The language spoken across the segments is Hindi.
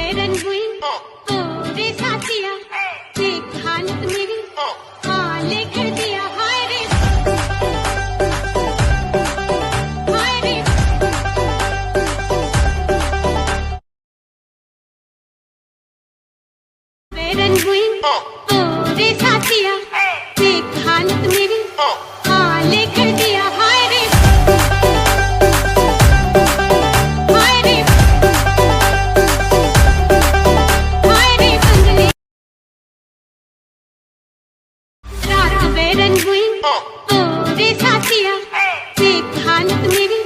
बेरन हुई तोरे साथिया, देख हालत मेरी हाल कर दिया। हाय रे हाय रे, बेरन हुई तोरे साथिया, देख हालत मेरी हाल कर दिया। हाय रे हाय रे हाय रे, बंगले रात बेरन हुई तोरे साथिया, देख हालत मेरी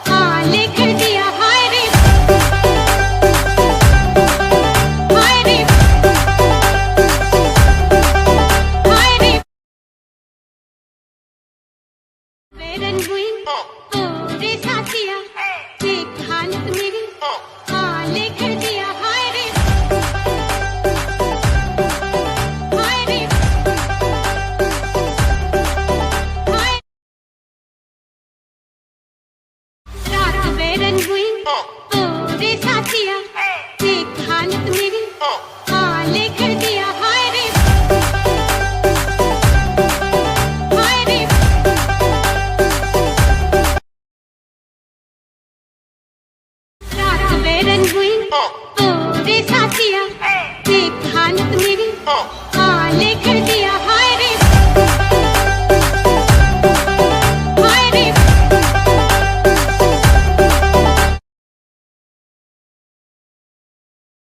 हाल कर दिया। हाय रे हाय रे हाय रे, बेरन हुई तोरे साथिया, देख हालत मेरी हाल कर दिया। हाय रे हाय रे हाय, रात बेरन हुई तोरे साथिया, देख हालत मेरी हाल कर दिया। हाय रे हाय रे रात बेरन हुई तोरे साथिया, देख हालत मेरी हाल कर दिया। हाय रे हाय रे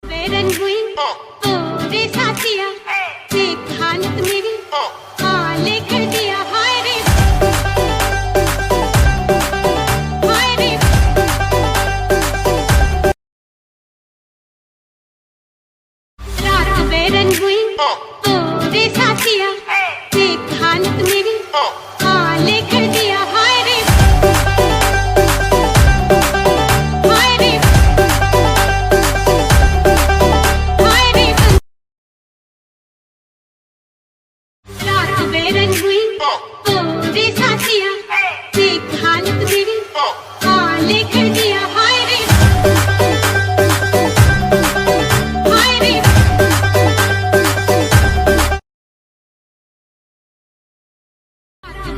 बेरन हुई तोरे साथिया, देख हालत मेरी हाल कर दिया। हाय रे हाय रे रात बेरन हुई तोरे साथिया, देख हालत मेरी हाल कर दिया। हाय रे हाय रे हाय रे, रात बेरन हुई तोरे साथिया, देख हालत मेरी हाल कर दिया। हाय रे हाय रे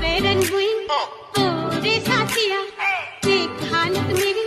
बेरन हुई तोरे साथिया, देख हालत मेरी